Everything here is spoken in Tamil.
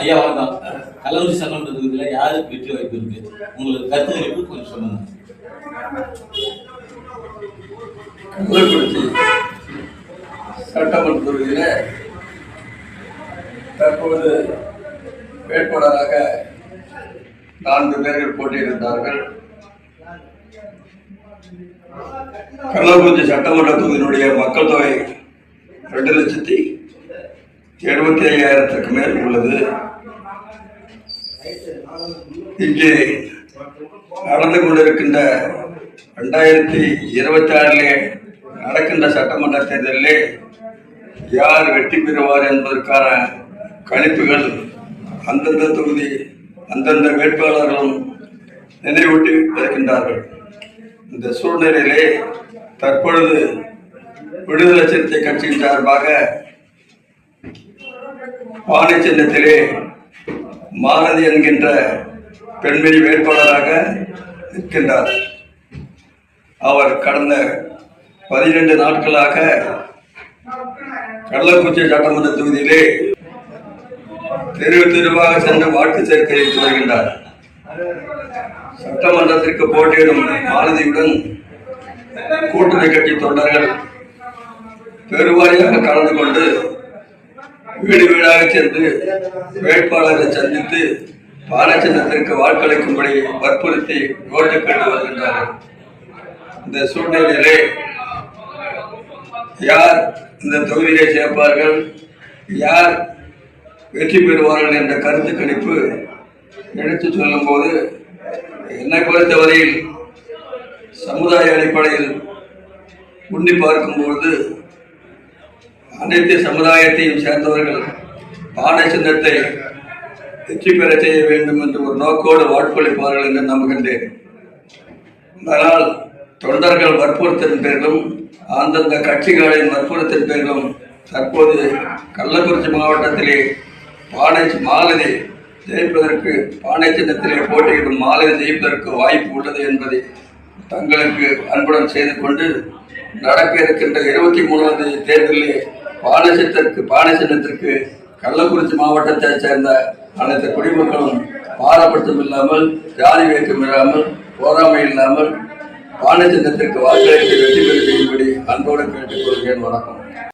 ஐயா வணக்கம். கள்ளக்குறிச்சி சட்டமன்ற தொகுதியில் யாருக்கு வெற்றி வாய்ப்பு இருக்கு? உங்களுக்கு கருத்து கணிப்பு கொஞ்சம் சொல்லுங்க. கள்ளக்குறிச்சி சட்டமன்ற தொகுதியில் தற்போது வேட்பாளராக 4 பேர்கள் போட்டியிடுகிறார்கள். கள்ளக்குறிச்சி சட்டமன்ற தொகுதியினுடைய மக்கள் தொகை 2,75,000க்கு மேல் உள்ளது. இங்கே நடந்து கொண்டிருக்கின்ற 2026 நடக்கின்ற சட்டமன்ற தேர்தலிலே யார் வெற்றி பெறுவார் என்பதற்கான கணிப்புகள் அந்தந்த தொகுதி அந்தந்த வேட்பாளர்களும் நினைவூட்டி வருகின்றார்கள். இந்த சூழ்நிலையிலே தற்பொழுது விடுதலை சிறுத்தை கட்சியின் சார்பாக பானை சின்னத்திலே மாலதி என்கின்ற பெண்மணி வேட்பாளராக நிற்கின்றார். அவர் கடந்த 12 நாட்களாக கள்ளக்குறிச்சி சட்டமன்ற தொகுதியிலே தெருவாக சென்று வாக்கு சேர்க்கையிட்டு வருகின்றார். சட்டமன்றத்திற்கு போட்டியிடும் மாலதியுடன் கூட்டணி கட்சி தொண்டர்கள் பெருவாரியாக கலந்து கொண்டு வீடு வீடாக சென்று வேட்பாளரை சந்தித்து பானை சின்னத்திற்கு வாக்களிக்கும்படி வற்புறுத்தி ஓட்டு கேட்டு வருகின்றார்கள். இந்த சூழ்நிலையிலே யார் இந்த தொகுதியை சேர்ப்பார்கள், யார் வெற்றி பெறுவார்கள் என்ற கருத்து கணிப்பு எடுத்து சொல்லும் போது என்னை பொறுத்தவரையில் சமுதாய அடிப்படையில் உண்ணி பார்க்கும்போது அனைத்து சமுதாயத்தையும் சேர்ந்தவர்கள் பானை சின்னத்தை வெற்றி பெற செய்ய வேண்டும் என்று ஒரு நோக்கோடு வாக்களிப்பார்கள் என்று நம்புகின்றேன். அதனால் தொண்டர்கள் வற்புறுத்தின் பேரிலும் அந்தந்த கட்சிகளின் வற்புறுத்தின் பேரிலும் தற்போது கள்ளக்குறிச்சி மாவட்டத்திலே மாலதி ஜெயிப்பதற்கு பானை சின்னத்திலே போட்டியிடும் மாலதி ஜெயிப்பதற்கு வாய்ப்பு உள்ளது என்பதை தங்களுக்கு அன்புடன் செய்து கொண்டு நடக்க இருக்கின்ற 23ஆம் தேதி தேர்தலிலே பானை சின்னத்திற்கு கள்ளக்குறிச்சி மாவட்டத்தைச் சேர்ந்த அனைத்து குடிமக்களும் பாரபட்சம் இல்லாமல், ஜாதி வேக்கம் இல்லாமல், போராமை இல்லாமல் பானை சின்னத்திற்கு வாக்களித்து வெற்றி பெற செய்யும்படி அன்போடு கேட்டுக்கொள்கிறேன். வணக்கம்.